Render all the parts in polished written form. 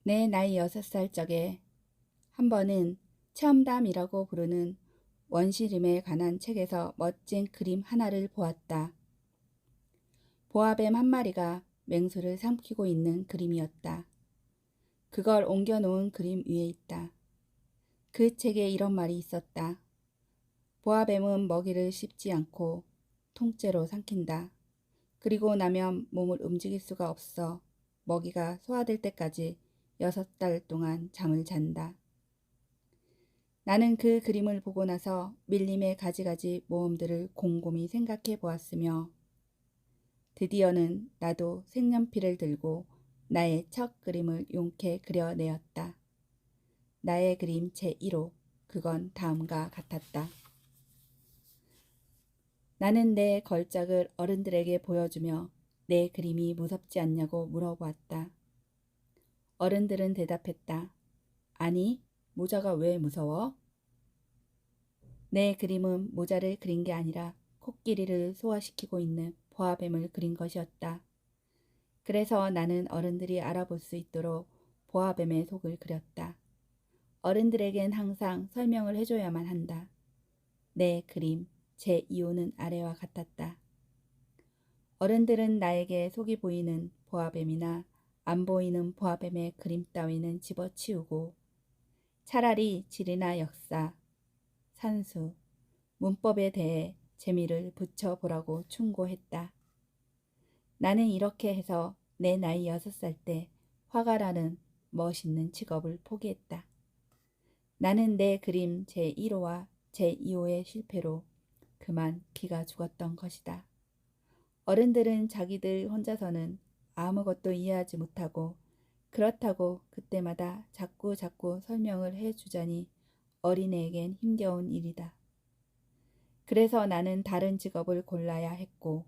내 나이 6살 적에 한 번은 체험담이라고 부르는 원시림에 관한 책에서 멋진 그림 하나를 보았다. 보아뱀 한 마리가 맹수를 삼키고 있는 그림이었다. 그걸 옮겨놓은 그림 위에 있다. 그 책에 이런 말이 있었다. 보아뱀은 먹이를 씹지 않고 통째로 삼킨다. 그리고 나면 몸을 움직일 수가 없어 먹이가 소화될 때까지 6달 동안 잠을 잔다. 나는 그 그림을 보고 나서 밀림의 가지가지 모험들을 곰곰이 생각해 보았으며 드디어는 나도 색연필을 들고 나의 첫 그림을 용케 그려내었다. 나의 그림 제1호, 그건 다음과 같았다. 나는 내 걸작을 어른들에게 보여주며 내 그림이 무섭지 않냐고 물어보았다. 어른들은 대답했다. 아니, 모자가 왜 무서워? 내 그림은 모자를 그린 게 아니라 코끼리를 소화시키고 있는 보아뱀을 그린 것이었다. 그래서 나는 어른들이 알아볼 수 있도록 보아뱀의 속을 그렸다. 어른들에겐 항상 설명을 해줘야만 한다. 내 그림 제2호는 아래와 같았다. 어른들은 나에게 속이 보이는 보아뱀이나 안 보이는 보아뱀의 그림 따위는 집어치우고 차라리 지리나 역사, 산수, 문법에 대해 재미를 붙여보라고 충고했다. 나는 이렇게 해서 내 나이 6살 때 화가라는 멋있는 직업을 포기했다. 나는 내 그림 제1호와 제2호의 실패로 그만 기가 죽었던 것이다. 어른들은 자기들 혼자서는 아무것도 이해하지 못하고 그렇다고 그때마다 자꾸 설명을 해주자니 어린애에겐 힘겨운 일이다. 그래서 나는 다른 직업을 골라야 했고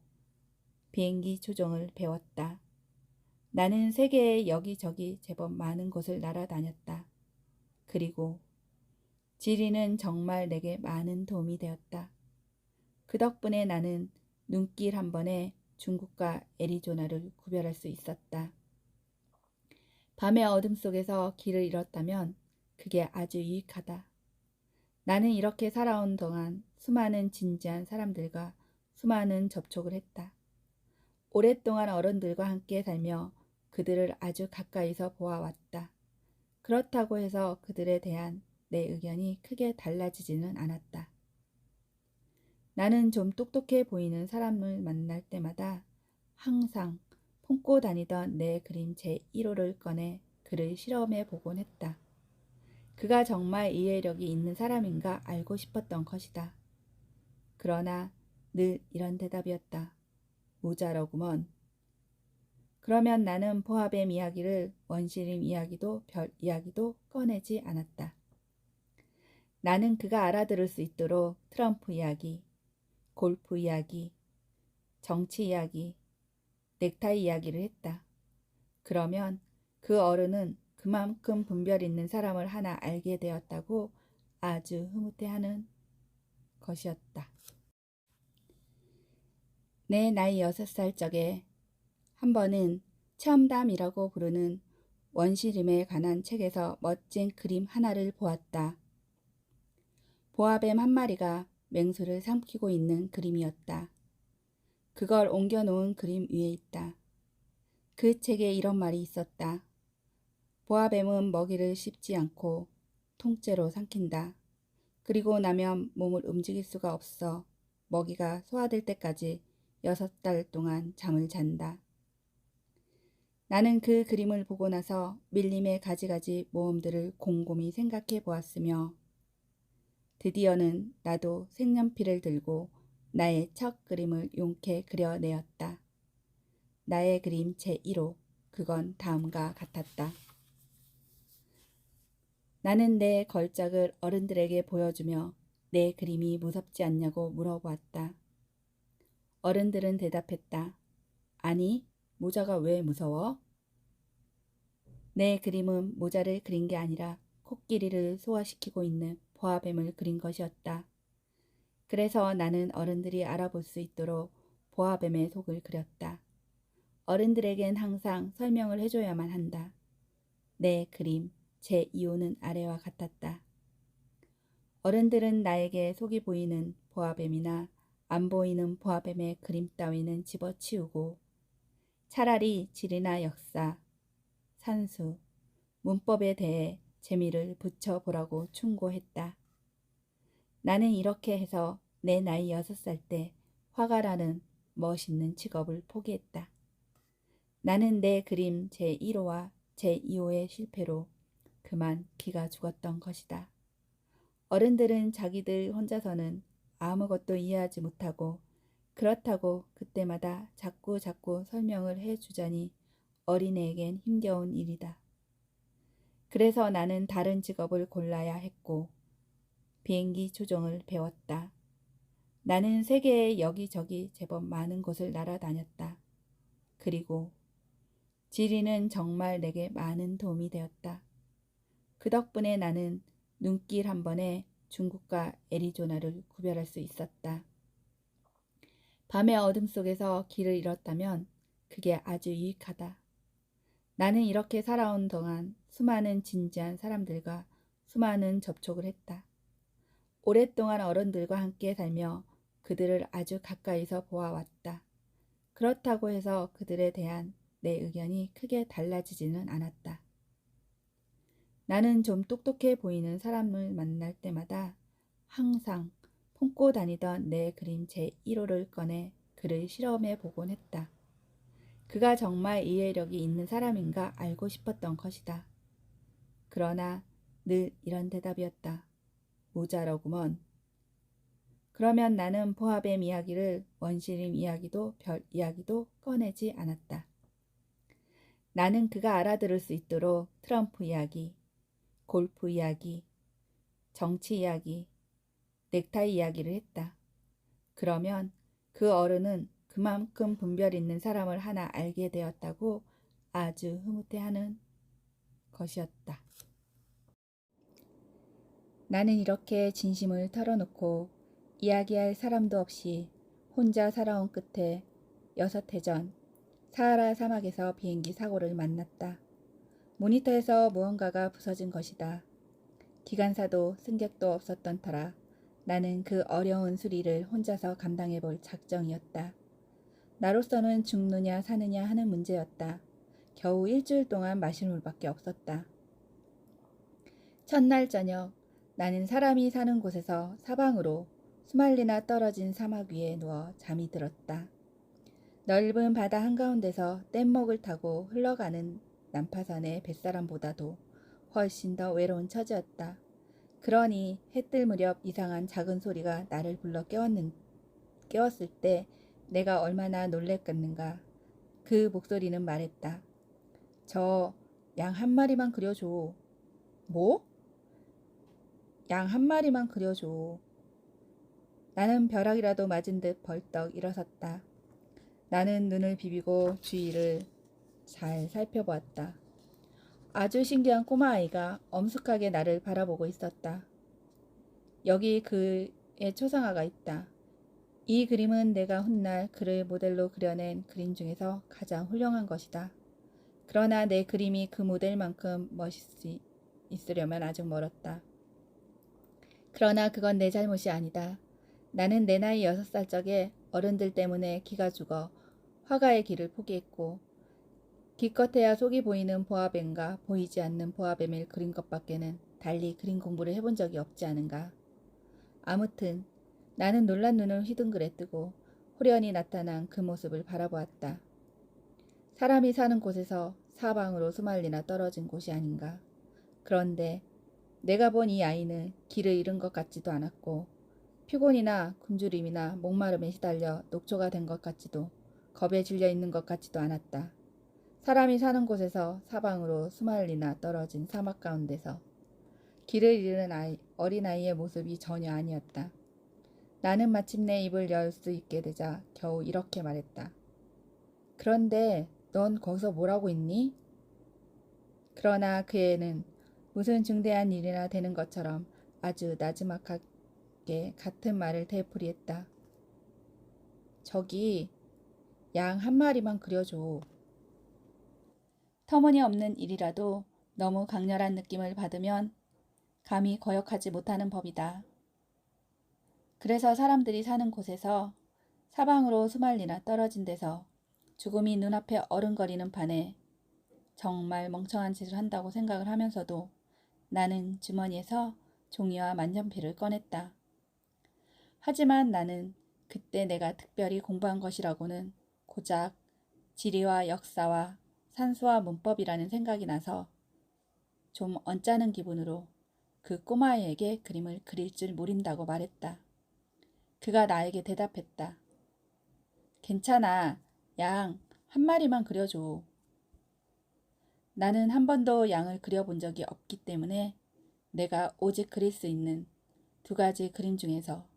비행기 조종을 배웠다. 나는 세계의 여기저기 제법 많은 곳을 날아다녔다. 그리고 지리는 정말 내게 많은 도움이 되었다. 그 덕분에 나는 눈길 한 번에 중국과 애리조나를 구별할 수 있었다. 밤의 어둠 속에서 길을 잃었다면 그게 아주 유익하다. 나는 이렇게 살아온 동안 수많은 진지한 사람들과 수많은 접촉을 했다. 오랫동안 어른들과 함께 살며 그들을 아주 가까이서 보아왔다. 그렇다고 해서 그들에 대한 내 의견이 크게 달라지지는 않았다. 나는 좀 똑똑해 보이는 사람을 만날 때마다 항상 품고 다니던 내 그림 제1호를 꺼내 그를 실험해 보곤 했다. 그가 정말 이해력이 있는 사람인가 알고 싶었던 것이다. 그러나 늘 이런 대답이었다. 모자라구먼. 그러면 나는 보아뱀 이야기를 원시림 이야기도 별 이야기도 꺼내지 않았다. 나는 그가 알아들을 수 있도록 트럼프 이야기, 골프 이야기, 정치 이야기, 넥타이 이야기를 했다. 그러면 그 어른은 그만큼 분별 있는 사람을 하나 알게 되었다고 아주 흐뭇해하는 것이었다. 내 나이 6살 적에 한 번은 체험담이라고 부르는 원시림에 관한 책에서 멋진 그림 하나를 보았다. 보아뱀 한 마리가 맹수를 삼키고 있는 그림이었다. 그걸 옮겨놓은 그림 위에 있다. 그 책에 이런 말이 있었다. 보아뱀은 먹이를 씹지 않고 통째로 삼킨다. 그리고 나면 몸을 움직일 수가 없어 먹이가 소화될 때까지 6달 동안 잠을 잔다. 나는 그 그림을 보고 나서 밀림의 가지가지 모험들을 곰곰이 생각해 보았으며 드디어는 나도 색연필을 들고 나의 첫 그림을 용케 그려내었다. 나의 그림 제1호, 그건 다음과 같았다. 나는 내 걸작을 어른들에게 보여주며 내 그림이 무섭지 않냐고 물어보았다. 어른들은 대답했다. 아니, 모자가 왜 무서워? 내 그림은 모자를 그린 게 아니라 코끼리를 소화시키고 있는 보아뱀을 그린 것이었다. 그래서 나는 어른들이 알아볼 수 있도록 보아뱀의 속을 그렸다. 어른들에겐 항상 설명을 해줘야만 한다. 내 그림 제2호는 아래와 같았다. 어른들은 나에게 속이 보이는 보아뱀이나 안 보이는 보아뱀의 그림 따위는 집어치우고 차라리 지리나 역사, 산수, 문법에 대해 재미를 붙여보라고 충고했다. 나는 이렇게 해서 내 나이 6살 때 화가라는 멋있는 직업을 포기했다. 나는 내 그림 제1호와 제2호의 실패로 그만 기가 죽었던 것이다. 어른들은 자기들 혼자서는 아무것도 이해하지 못하고 그렇다고 그때마다 자꾸 설명을 해주자니 어린애에겐 힘겨운 일이다. 그래서 나는 다른 직업을 골라야 했고 비행기 조종을 배웠다. 나는 세계의 여기저기 제법 많은 곳을 날아다녔다. 그리고 지리는 정말 내게 많은 도움이 되었다. 그 덕분에 나는 눈길 한 번에 중국과 애리조나를 구별할 수 있었다. 밤의 어둠 속에서 길을 잃었다면 그게 아주 유익하다. 나는 이렇게 살아온 동안 수많은 진지한 사람들과 수많은 접촉을 했다. 오랫동안 어른들과 함께 살며 그들을 아주 가까이서 보아왔다. 그렇다고 해서 그들에 대한 내 의견이 크게 달라지지는 않았다. 나는 좀 똑똑해 보이는 사람을 만날 때마다 항상 품고 다니던 내 그림 제1호를 꺼내 그를 실험해 보곤 했다. 그가 정말 이해력이 있는 사람인가 알고 싶었던 것이다. 그러나 늘 이런 대답이었다. 모자라구먼. 그러면 나는 보아뱀 이야기를 원시림 이야기도 별 이야기도 꺼내지 않았다. 나는 그가 알아들을 수 있도록 트럼프 이야기, 골프 이야기, 정치 이야기, 넥타이 이야기를 했다. 그러면 그 어른은 그만큼 분별 있는 사람을 하나 알게 되었다고 아주 흐뭇해하는 것이었다. 나는 이렇게 진심을 털어놓고 이야기할 사람도 없이 혼자 살아온 끝에 6해 전 사하라 사막에서 비행기 사고를 만났다. 모니터에서 무언가가 부서진 것이다. 기관사도 승객도 없었던 터라 나는 그 어려운 수리를 혼자서 감당해 볼 작정이었다. 나로서는 죽느냐 사느냐 하는 문제였다. 겨우 일주일 동안 마실 물밖에 없었다. 첫날 저녁 나는 사람이 사는 곳에서 사방으로 수말리나 떨어진 사막 위에 누워 잠이 들었다. 넓은 바다 한가운데서 뗏목을 타고 흘러가는 난파선의 뱃사람보다도 훨씬 더 외로운 처지였다. 그러니 해뜰 무렵 이상한 작은 소리가 나를 불러 깨웠을 때 내가 얼마나 놀랬겠는가. 그 목소리는 말했다. 저 양 한 마리만 그려줘. 뭐? 양 한 마리만 그려줘. 나는 벼락이라도 맞은 듯 벌떡 일어섰다. 나는 눈을 비비고 주위를 잘 살펴보았다. 아주 신기한 꼬마아이가 엄숙하게 나를 바라보고 있었다. 여기 그의 초상화가 있다. 이 그림은 내가 훗날 그를 모델로 그려낸 그림 중에서 가장 훌륭한 것이다. 그러나 내 그림이 그 모델만큼 있으려면 아직 멀었다. 그러나 그건 내 잘못이 아니다. 나는 내 나이 6살 적에 어른들 때문에 기가 죽어 화가의 길을 포기했고 기껏해야 속이 보이는 보아뱀과 보이지 않는 보아뱀을 그린 것밖에는 달리 그림 공부를 해본 적이 없지 않은가. 아무튼 나는 놀란 눈을 휘둥그레 뜨고 호련히 나타난 그 모습을 바라보았다. 사람이 사는 곳에서 사방으로 수말리나 떨어진 곳이 아닌가. 그런데 내가 본 이 아이는 길을 잃은 것 같지도 않았고 피곤이나 굶주림이나 목마름에 시달려 녹초가 된 것 같지도 겁에 질려 있는 것 같지도 않았다. 사람이 사는 곳에서 사방으로 수말리나 떨어진 사막 가운데서 길을 잃은 어린아이의 모습이 전혀 아니었다. 나는 마침내 입을 열 수 있게 되자 겨우 이렇게 말했다. 그런데 넌 거기서 뭘 하고 있니? 그러나 그 애는 무슨 중대한 일이나 되는 것처럼 아주 나지막하게 같은 말을 되풀이했다. 저기 양 한 마리만 그려줘. 터무니없는 일이라도 너무 강렬한 느낌을 받으면 감히 거역하지 못하는 법이다. 그래서 사람들이 사는 곳에서 사방으로 수말리나 떨어진 데서 죽음이 눈앞에 어른거리는 판에 정말 멍청한 짓을 한다고 생각을 하면서도 나는 주머니에서 종이와 만년필을 꺼냈다. 하지만 나는 그때 내가 특별히 공부한 것이라고는 고작 지리와 역사와 산수와 문법이라는 생각이 나서 좀 언짢은 기분으로 그 꼬마아이에게 그림을 그릴 줄 모른다고 말했다. 그가 나에게 대답했다. 괜찮아. 양 한 마리만 그려줘. 나는 한 번도 양을 그려본 적이 없기 때문에 내가 오직 그릴 수 있는 두 가지 그림 중에서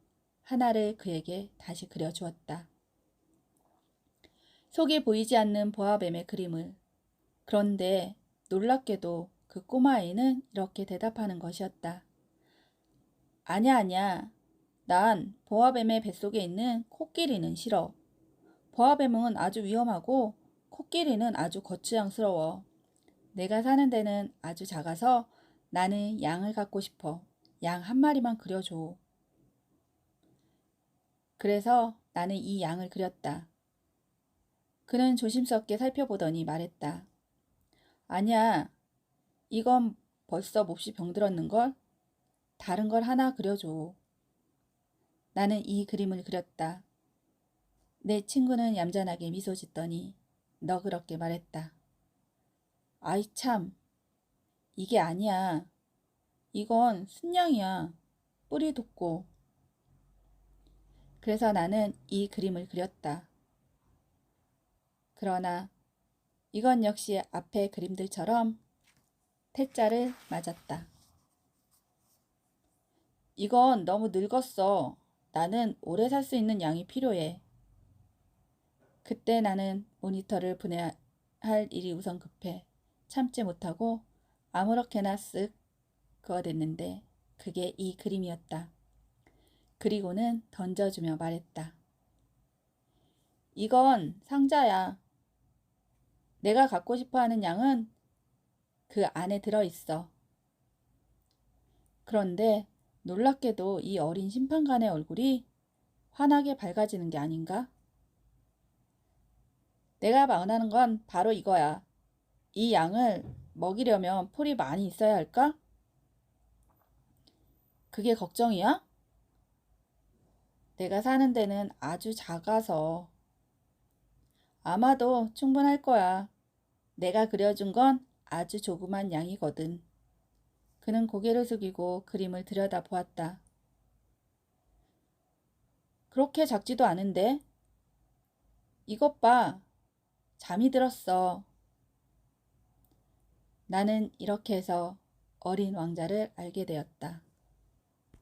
하나를 그에게 다시 그려주었다. 속이 보이지 않는 보아뱀의 그림을. 그런데 놀랍게도 그 꼬마아이는 이렇게 대답하는 것이었다. 아냐 아냐. 난 보아뱀의 뱃속에 있는 코끼리는 싫어. 보아뱀은 아주 위험하고 코끼리는 아주 거추장스러워. 내가 사는 데는 아주 작아서 나는 양을 갖고 싶어. 양 한 마리만 그려줘. 그래서 나는 이 양을 그렸다. 그는 조심스럽게 살펴보더니 말했다. 아니야, 이건 벌써 몹시 병들었는걸? 다른 걸 하나 그려줘. 나는 이 그림을 그렸다. 내 친구는 얌전하게 미소 짓더니 너그럽게 말했다. 아이 참, 이게 아니야. 이건 순냥이야. 뿌리 돋고. 그래서 나는 이 그림을 그렸다. 그러나 이건 역시 앞의 그림들처럼 태자를 맞았다. 이건 너무 늙었어. 나는 오래 살 수 있는 양이 필요해. 그때 나는 모니터를 분해할 일이 우선 급해 참지 못하고 아무렇게나 쓱 그어댔는데 그게 이 그림이었다. 그리고는 던져주며 말했다. 이건 상자야. 내가 갖고 싶어하는 양은 그 안에 들어있어. 그런데 놀랍게도 이 어린 심판관의 얼굴이 환하게 밝아지는 게 아닌가? 내가 원하는 건 바로 이거야. 이 양을 먹이려면 풀이 많이 있어야 할까? 그게 걱정이야? 내가 사는 데는 아주 작아서 아마도 충분할 거야. 내가 그려준 건 아주 조그만 양이거든. 그는 고개를 숙이고 그림을 들여다보았다. 그렇게 작지도 않은데? 이것 봐. 잠이 들었어. 나는 이렇게 해서 어린 왕자를 알게 되었다.